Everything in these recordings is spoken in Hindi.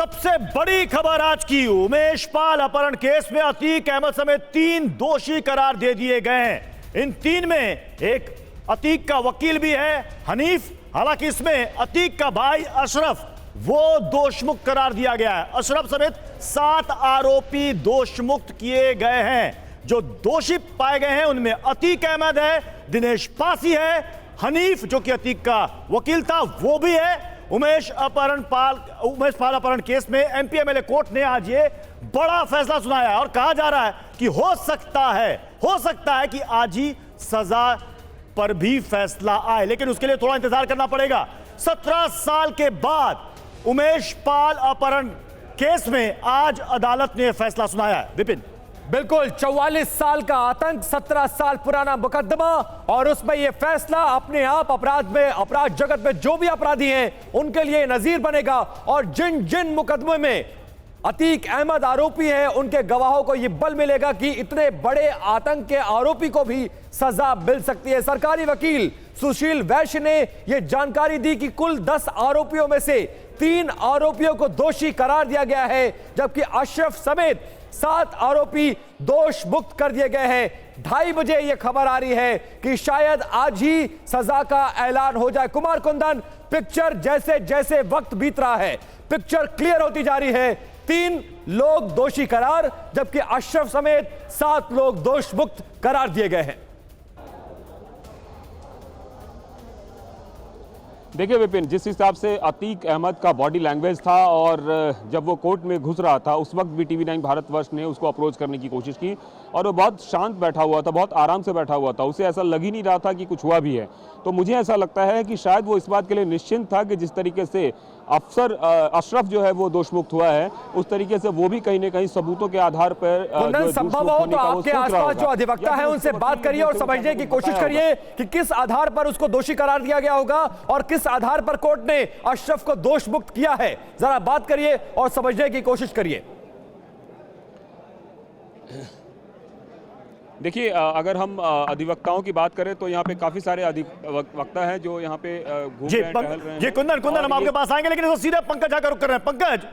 सबसे बड़ी खबर आज की, उमेश पाल अपहरण केस में अतीक अहमद समेत 3 दोषी करार दे दिए गए हैं। इन 3 में एक अतीक का वकील भी है, हनीफ। हालांकि इसमें अतीक का भाई अशरफ वो दोषमुक्त करार दिया गया है। अशरफ समेत 7 आरोपी दोषमुक्त किए गए हैं। जो दोषी पाए गए हैं उनमें अतीक अहमद है, दिनेश पासी है, हनीफ जो कि अतीक का वकील था वो भी है। उमेश पाल अपहरण केस में एमपी एमएलए कोर्ट ने आज ये बड़ा फैसला सुनाया है और कहा जा रहा है कि हो सकता है कि आज ही सजा पर भी फैसला आए, लेकिन उसके लिए थोड़ा इंतजार करना पड़ेगा। 17 साल के बाद उमेश पाल अपहरण केस में आज अदालत ने फैसला सुनाया है। विपिन, बिल्कुल 44 साल का आतंक, 17 साल पुराना मुकदमा और उसमें यह फैसला अपने आप अपराध जगत में जो भी अपराधी हैं उनके लिए नजीर बनेगा। और जिन जिन मुकदमों में अतीक अहमद आरोपी हैं उनके गवाहों को यह बल मिलेगा कि इतने बड़े आतंक के आरोपी को भी सजा मिल सकती है। सरकारी वकील सुशील वैश्य ने यह जानकारी दी कि कुल 10 आरोपियों में से 3 आरोपियों को दोषी करार दिया गया है, जबकि अशरफ समेत 7 आरोपी दोष मुक्त कर दिए गए हैं। 2:30 बजे यह खबर आ रही है कि शायद आज ही सजा का ऐलान हो जाए। कुमार कुंदन, पिक्चर जैसे जैसे वक्त बीत रहा है पिक्चर क्लियर होती जा रही है। 3 लोग दोषी करार, जबकि अशरफ समेत 7 लोग दोष मुक्त करार दिए गए हैं। देखिए विपिन, जिस हिसाब से अतीक अहमद का बॉडी लैंग्वेज था और जब वो कोर्ट में घुस रहा था उस वक्त भी TV9 भारतवर्ष ने उसको अप्रोच करने की कोशिश की और वो बहुत शांत बैठा हुआ था, बहुत आराम से बैठा हुआ था, उसे ऐसा लग ही नहीं रहा था कि कुछ हुआ भी है। तो मुझे ऐसा लगता है कि शायद वो इस बात के लिए निश्चिंत था कि जिस तरीके से अशरफ जो है वो दोषमुक्त हुआ है उस तरीके से वो भी कहीं ना कहीं सबूतों के आधार पर संभव हो तो आपके आसपास जो अधिवक्ता है उनसे बात करिए और समझने की कोशिश करिए कि किस आधार पर उसको दोषी करार दिया गया होगा और किस आधार पर कोर्ट ने अशरफ को दोष मुक्त किया है। जरा बात करिए और समझने की कोशिश करिए। देखिए, अगर हम अधिवक्ताओं की बात करें तो यहाँ पे काफी सारे अधिवक्ता हैं जो यहाँ पे घूम रहे हैं, टहल रहे हैं। ये कुंदन हम आपके पास आएंगे, लेकिन सीधे पंकज आकर रुक कर रहे हैं। पंकज,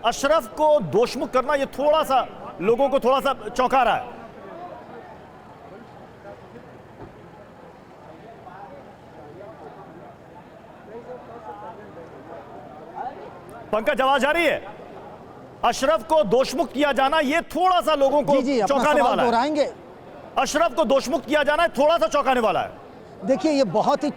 अशरफ को दोषमुक्त करना ये थोड़ा सा लोगों को थोड़ा सा चौंका रहा है। पंकज, आवाज आ रही है? अशरफ को दोषमुक्त किया जाना ये थोड़ा सा लोगों को चौंकाने वाला है। अशरफ को दोषमुक्त किया जाना थोड़ा सा चौंकाने वाला है। देखिए, ये बहुत ही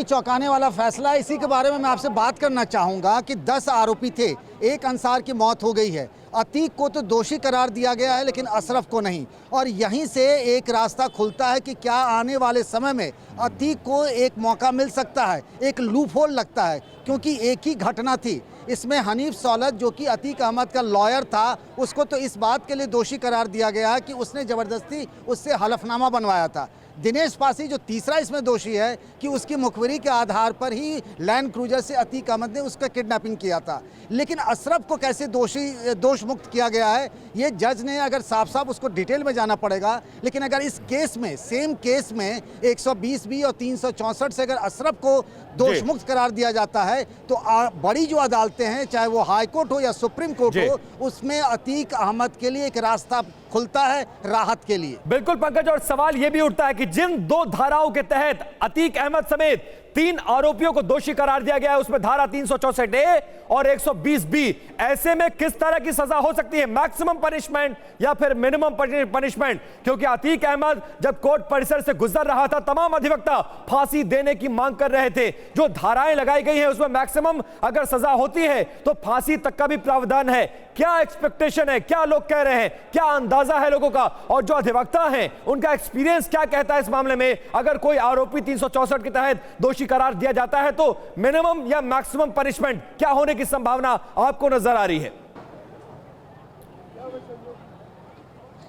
चौंकाने वाला फैसला है। इसी के बारे में मैं आपसे बात करना चाहूँगा कि 10 आरोपी थे, एक अंसार की मौत हो गई है। अतीक को तो दोषी करार दिया गया है लेकिन अशरफ को नहीं। और यहीं से एक रास्ता खुलता है कि क्या आने वाले समय में अतीक को एक मौका मिल सकता है, एक लूप होल लगता है, क्योंकि एक ही घटना थी। इसमें हनीफ सौलत जो कि अतीक अहमद का लॉयर था, उसको तो इस बात के लिए दोषी करार दिया गया है कि उसने ज़बरदस्ती उससे हलफनामा बनवाया था। दिनेश पासी जो तीसरा इसमें दोषी है कि उसकी मुखबिरी के आधार पर ही लैंड क्रूजर से अतीक अहमद ने उसका किडनैपिंग किया था। लेकिन अशरफ को कैसे दोष मुक्त किया गया है ये जज ने अगर साफ उसको डिटेल में जाना पड़ेगा। लेकिन अगर इस केस में, सेम केस में 120B और 364 से अगर अशरफ को दोष मुक्त करार दिया जाता है तो बड़ी जो अदालतें हैं, चाहे वो हाई कोर्ट हो या सुप्रीम कोर्ट हो, उसमें अतीक अहमद के लिए एक रास्ता खुलता है राहत के लिए। बिल्कुल पंकज, और सवाल यह भी उठता है कि जिन 2 धाराओं के तहत अतीक अहमद समेत 3 आरोपियों को दोषी करार दिया गया है उसमें धारा 364A और 120B, ऐसे में किस तरह की सजा हो सकती है? मैक्सिमम पनिशमेंट या फिर मिनिमम पनिशमेंट? क्योंकि अतीक अहमद जब कोर्ट परिसर से गुजर रहा था तमाम अधिवक्ता फांसी देने की मांग कर रहे थे। जो धाराएं लगाई गई हैं उसमें मैक्सिमम अगर सजा होती है तो फांसी तक का भी प्रावधान है। क्या एक्सपेक्टेशन है, क्या लोग कह रहे हैं, क्या अंदाजा है लोगों का, और जो अधिवक्ता हैं उनका एक्सपीरियंस क्या कहता है इस मामले में? अगर कोई आरोपी 364 के तहत दोषी करार दिया जाता है तो मिनिमम या मैक्सिमम पनिशमेंट क्या होने की संभावना आपको नजर आ रही है?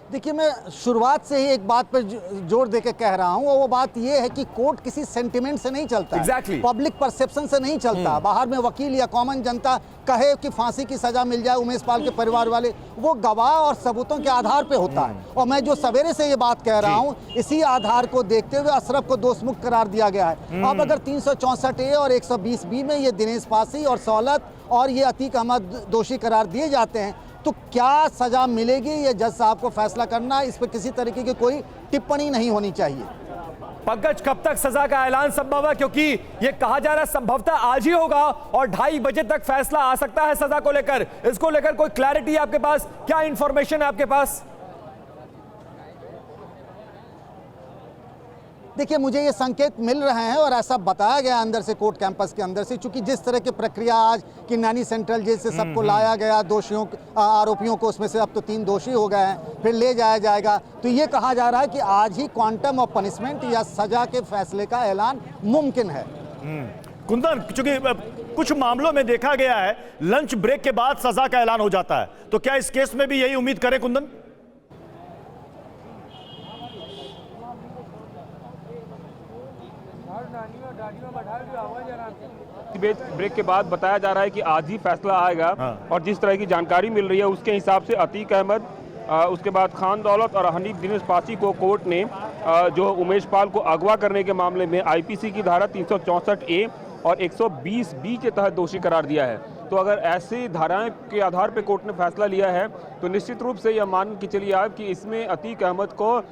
देखिए, मैं शुरुआत से ही एक बात पर जोर देकर कह रहा हूं, और वो बात ये है कि कोर्ट किसी सेंटिमेंट से नहीं चलता, Exactly. पब्लिक परसेप्शन से नहीं चलता। बाहर में वकील या कॉमन जनता कहे कि फांसी की सजा मिल जाए उमेश पाल के परिवार वाले, वो गवाह और सबूतों के आधार पे होता है। और मैं जो सवेरे से ये बात कह रहा हूं, इसी आधार को देखते हुए अशरफ को दोषमुक्त करार दिया गया है। अब अगर 364A और 120B में ये दिनेश पासी और सौलत और ये अतीक अहमद दोषी करार दिए जाते हैं, तो क्या सजा मिलेगी ये जज साहब को फैसला करना है। इस पर किसी तरीके की कोई टिप्पणी नहीं होनी चाहिए। पंकज, कब तक सजा का ऐलान संभव है, क्योंकि यह कहा जा रहा है संभवतः आज ही होगा और 2:30 बजे तक फैसला आ सकता है सजा को लेकर। इसको लेकर कोई क्लैरिटी है आपके पास? क्या इंफॉर्मेशन है आपके पास? देखिए, मुझे ये संकेत मिल रहे हैं और ऐसा बताया गया अंदर से, कोर्ट कैंपस के अंदर से, चूंकि जिस तरह की प्रक्रिया आज कि नैनी सेंट्रल जेल से सबको लाया गया, दोषियों आरोपियों को, उसमें से अब तो 3 दोषी हो गए हैं, फिर ले जाया जाएगा, तो ये कहा जा रहा है कि आज ही क्वांटम ऑफ पनिशमेंट या सजा के फैसले का ऐलान मुमकिन है। कुंदन, चूंकि कुछ मामलों में देखा गया है लंच ब्रेक के बाद सजा का ऐलान हो जाता है, तो क्या इस केस में भी यही उम्मीद करें कुंदन? ब्रेक के बाद बताया जा रहा है कि आज ही फैसला आएगा। और जिस तरह की जानकारी मिल रही है उसके हिसाब से अतीक अहमद, उसके बाद खान दौलत और हनीफ दिनेश पासी को कोर्ट ने जो उमेश पाल को अगवा करने के मामले में आईपीसी की धारा 364A और 120B के तहत दोषी करार दिया है। तो अगर ऐसी धाराएं के आधार पर कोर्ट ने फैसला लिया है तो निश्चित रूप से यह मान के चलिए आप कि इसमें अतीक अहमद को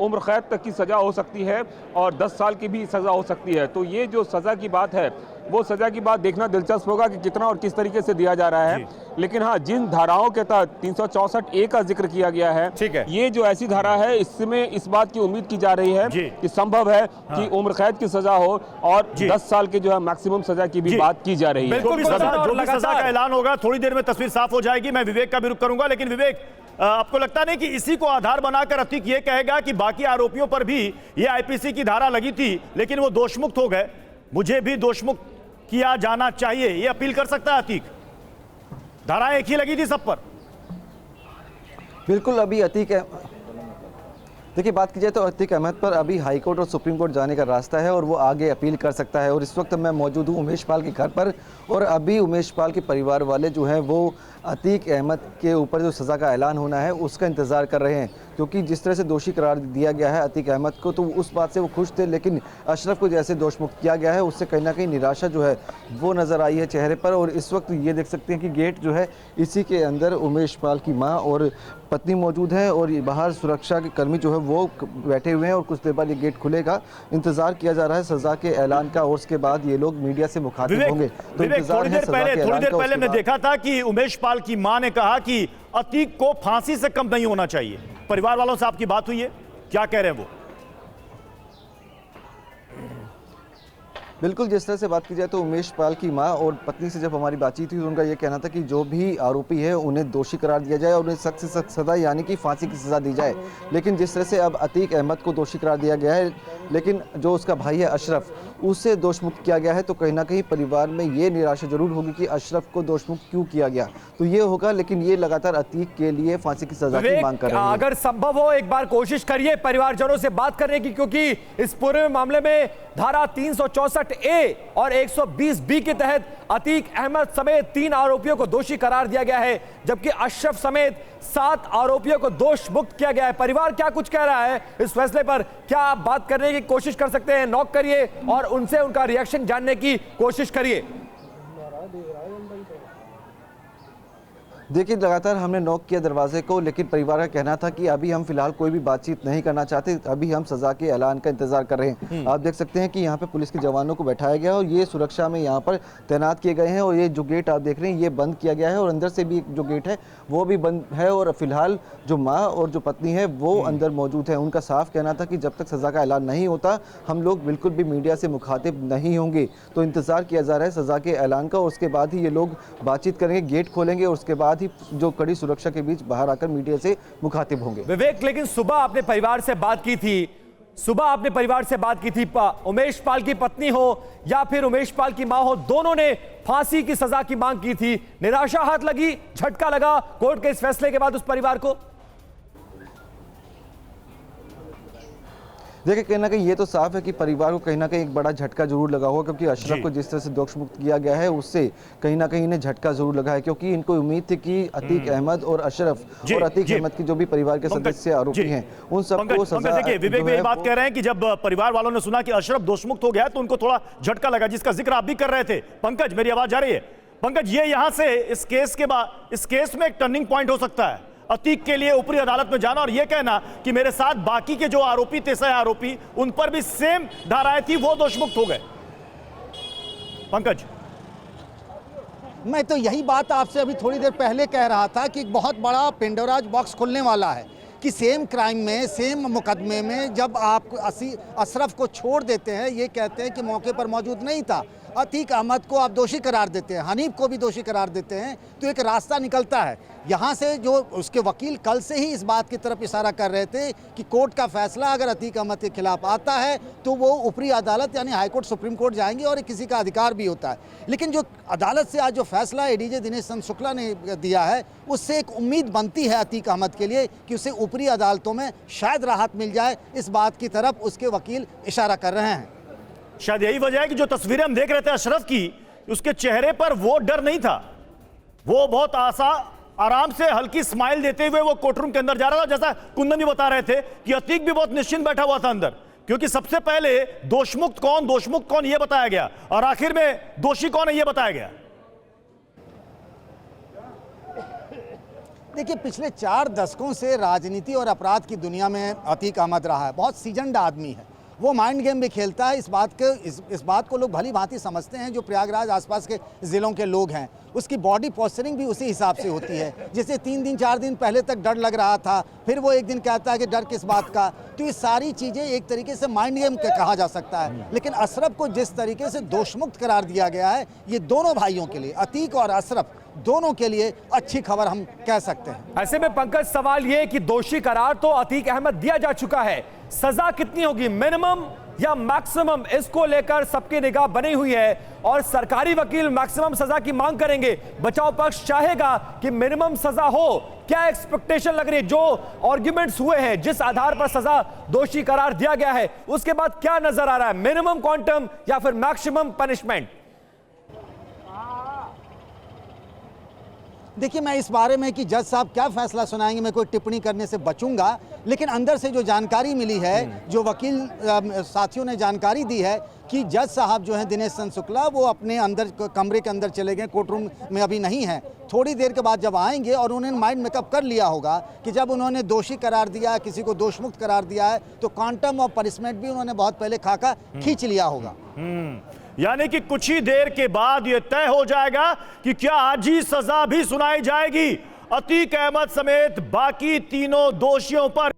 उम्र कैद तक की सज़ा हो सकती है और 10 साल की भी सज़ा हो सकती है। तो ये जो सज़ा की बात है, वो सज़ा की बात देखना दिलचस्प होगा कि कितना और किस तरीके से दिया जा रहा है। लेकिन हाँ, जिन धाराओं के तहत 364A का जिक्र किया गया है, ठीक है, ये जो ऐसी धारा है, इसमें इस बात की उम्मीद की जा रही है कि संभव है कि उम्र कैद की सज़ा हो और 10 साल की जो है मैक्सिमम सज़ा की भी बात की जा रही है। जो भी सज़ा का ऐलान होगा, थोड़ी देर में तस्वीर साफ हो जाएगी। मैं विवेक का भी रुख करूंगा, लेकिन विवेक, आपको लगता नहीं कि इसी को आधार बनाकर अतीक ये कहेगा कि बाकी आरोपियों पर भी ये आईपीसी की धारा लगी थी लेकिन वो दोषमुक्त हो गए, मुझे भी दोषमुक्त किया जाना चाहिए, ये अपील कर सकता है अतीक? धाराएं एक ही लगी थी सब पर। बिल्कुल, अभी अतीक देखिए, बात की जाए तो अतीक अहमद पर अभी हाई कोर्ट और सुप्रीम कोर्ट जाने का रास्ता है और वो आगे अपील कर सकता है। और इस वक्त मैं मौजूद हूँ उमेश पाल के घर पर, और अभी उमेश पाल के परिवार वाले जो हैं वो अतीक अहमद के ऊपर जो सज़ा का ऐलान होना है उसका इंतज़ार कर रहे हैं, क्योंकि जिस तरह से दोषी करार दिया गया है अतीक अहमद को, तो उस बात से वो खुश थे, लेकिन अशरफ को जैसे दोषमुक्त किया गया है उससे कहीं ना कहीं निराशा जो है वो नज़र आई है चेहरे पर। और इस वक्त ये देख सकते हैं कि गेट जो है इसी के अंदर उमेश पाल की माँ और पत्नी मौजूद हैं और बाहर सुरक्षा के कर्मी जो है वो बैठे हुए हैं और कुछ देर बाद ये गेट खुलेगा। इंतजार किया जा रहा है सज़ा के ऐलान का और उसके बाद ये लोग मीडिया से मुखातिब होंगे। तो थोड़ी देर पहले हमने देखा था कि उमेश पाल की मां ने कहा कि अतीक को फांसी से कम नहीं होना चाहिए। परिवार वालों से आपकी बात हुई है, क्या कह रहे हैं वो? बिल्कुल, जिस तरह से बात की जाए तो उमेश पाल की मां और पत्नी से जब हमारी बातचीत हुई तो उनका ये कहना था कि जो भी आरोपी है उन्हें दोषी करार दिया जाए और उन्हें सख्त से सख्त सजा यानी कि फांसी की सज़ा दी जाए। लेकिन जिस तरह से अब अतीक अहमद को दोषी करार दिया गया है, लेकिन जो उसका भाई है अशरफ, उसे दोषमुक्त किया गया है, तो कहीं ना कहीं परिवार में ये निराशा जरूर होगी कि अशरफ को दोषमुक्त क्यों किया गया। तो ये होगा, लेकिन ये लगातार अतीक के लिए फांसी की सजा की मांग कर रहे हैं। अगर संभव हो एक बार कोशिश करिए परिवारजनों से बात करने की, क्योंकि इस पूरे मामले में धारा 364A और 120B के तहत अतीक अहमद समेत 3 आरोपियों को दोषी करार दिया गया है, जबकि अशरफ समेत 7 आरोपियों को दोष मुक्त किया गया है। परिवार क्या कुछ कह रहा है इस फैसले पर? क्या आप बात करने की कोशिश कर सकते हैं? नॉक करिए और उनसे उनका रिएक्शन जानने की कोशिश करिए। देखिए, लगातार हमने नॉक किया दरवाजे को, लेकिन परिवार का कहना था कि अभी हम फिलहाल कोई भी बातचीत नहीं करना चाहते, अभी हम सजा के ऐलान का इंतजार कर रहे हैं। आप देख सकते हैं कि यहाँ पे पुलिस के जवानों को बैठाया गया और ये सुरक्षा में यहाँ पर तैनात किए गए हैं और ये जो गेट आप देख रहे हैं ये बंद किया गया है और अंदर से भी जो गेट है वो भी बंद है। और फिलहाल जो माँ और जो पत्नी है वो अंदर मौजूद है। उनका साफ कहना था कि जब तक सजा का ऐलान नहीं होता हम लोग बिल्कुल भी मीडिया से मुखातिब नहीं होंगे। तो इंतजार किया जा रहा है सजा के ऐलान का और उसके बाद ही ये लोग बातचीत करेंगे, गेट खोलेंगे और उसके बाद ही जो कड़ी सुरक्षा के बीच बाहर आकर मीडिया से मुखातिब होंगे। विवेक, लेकिन सुबह आपने परिवार से बात की थी, उमेश पाल की पत्नी हो या फिर उमेश पाल की मां हो, दोनों ने फांसी की सजा की मांग की थी। निराशा हाथ लगी, झटका लगा कोर्ट के इस फैसले के बाद उस परिवार को? देखिए कहीं ना कहीं ये तो साफ है कि परिवार को कहीं ना कहीं एक बड़ा झटका जरूर लगा होगा, क्योंकि अशरफ जी। को जिस तरह से दोष मुक्त किया गया है उससे कहीं ना कहीं इन्हें झटका जरूर लगा है, क्योंकि इनको उम्मीद थी कि अतीक अहमद और अशरफ जी, और अतीक जी। अहमद की जो भी परिवार के पंकज, सदस्य आरोपी जी। हैं उन सबको पंकज, सजा देखिए विवेक जो भाई है बात वो- कह रहे हैं कि जब परिवार वालों ने सुना कि अशरफ दोषमुक्त हो गया तो उनको थोड़ा झटका लगा, जिसका जिक्र आप भी कर रहे थे। पंकज, मेरी आवाज जा रही है? पंकज, ये यहां से इस केस के बाद इस केस में एक टर्निंग पॉइंट हो सकता है अतीक के लिए, ऊपरी अदालत में जाना और ये कहना कि मेरे साथ बाकी के जो आरोपी थे, सह आरोपी, उन पर भी सेम धाराएं थी, वो दोषमुक्त हो गए। पंकज, मैं तो यही बात आपसे अभी थोड़ी देर पहले कह रहा था कि एक बहुत बड़ा पेंडोराज बॉक्स खुलने वाला है कि सेम क्राइम में, सेम मुकदमे में जब आप अशरफ को छोड़ देते हैं, ये कहते हैं कि मौके पर मौजूद नहीं था, अतीक अहमद को आप दोषी करार देते हैं, हनीफ को भी दोषी करार देते हैं, तो एक रास्ता निकलता है यहाँ से। जो उसके वकील कल से ही इस बात की तरफ इशारा कर रहे थे कि कोर्ट का फैसला अगर अतीक अहमद के खिलाफ आता है तो वो ऊपरी अदालत यानी हाईकोर्ट, सुप्रीम कोर्ट जाएंगे और किसी का अधिकार भी होता है। लेकिन जो अदालत से आज जो फैसला एडीजे दिनेश चंद्र शुक्ला ने दिया है, उससे एक उम्मीद बनती है अतीक अहमद के लिए कि उसे ऊपरी अदालतों में शायद राहत मिल जाए। इस बात की तरफ उसके वकील इशारा कर रहे हैं। शायद यही वजह है कि जो तस्वीरें हम देख रहे थे अशरफ की, उसके चेहरे पर वो डर नहीं था, वो बहुत आराम से हल्की स्माइल देते हुए वो कोर्टरूम के अंदर जा रहा था। जैसा कुंदन भी बता रहे थे कि अतीक भी बहुत निश्चिंत बैठा हुआ था अंदर, क्योंकि सबसे पहले दोषमुक्त कौन ये बताया गया और आखिर में दोषी कौन है ये बताया गया। देखिए, पिछले 4 दशकों से राजनीति और अपराध की दुनिया में अतीक अहमद रहा है, बहुत सीजन्ड आदमी है, वो माइंड गेम भी खेलता है। इस बात को लोग भली भांति समझते हैं जो प्रयागराज आसपास के ज़िलों के लोग हैं। उसकी बॉडी पोस्चरिंग भी उसी हिसाब से होती है, जैसे 3 दिन 4 दिन पहले तक डर लग रहा था, फिर वो एक दिन कहता है कि डर किस बात का। तो ये सारी चीज़ें एक तरीके से माइंड गेम कहा जा सकता है। लेकिन अशरफ को जिस तरीके से दोषमुक्त करार दिया गया है, ये दोनों भाइयों के लिए, अतीक और अशरफ दोनों के लिए अच्छी खबर हम कह सकते हैं। ऐसे में पंकज, सवाल यह कि दोषी करार तो अतीक अहमद दिया जा चुका है, सजा कितनी होगी, मिनिमम या मैक्सिमम, इसको लेकर सबकी निगाह बनी हुई है और सरकारी वकील मैक्सिमम सजा की मांग करेंगे। बचाव पक्ष चाहेगा कि मिनिमम सजा हो। क्या एक्सपेक्टेशन लग रही है? जो आर्ग्यूमेंट्स हुए हैं, जिस आधार पर सजा दोषी करार दिया गया है, उसके बाद क्या नजर आ रहा है, मिनिमम क्वांटम या फिर मैक्सिमम पनिशमेंट? देखिए, मैं इस बारे में कि जज साहब क्या फैसला सुनाएंगे मैं कोई टिप्पणी करने से बचूंगा, लेकिन अंदर से जो जानकारी मिली है, जो वकील साथियों ने जानकारी दी है कि जज साहब जो हैं दिनेश चंद्र शुक्ला, वो अपने अंदर कमरे के अंदर चले गए, कोर्टरूम में अभी नहीं है। थोड़ी देर के बाद जब आएंगे और उन्होंने माइंड मेकअप कर लिया होगा कि जब उन्होंने दोषी करार दिया, किसी को दोषमुक्त करार दिया है, तो क्वांटम ऑफ पनिशमेंट भी उन्होंने बहुत पहले खाका खींच लिया होगा। यानी कि कुछ ही देर के बाद यह तय हो जाएगा कि क्या आज ही सजा भी सुनाई जाएगी अतीक अहमद समेत बाकी तीनों दोषियों पर।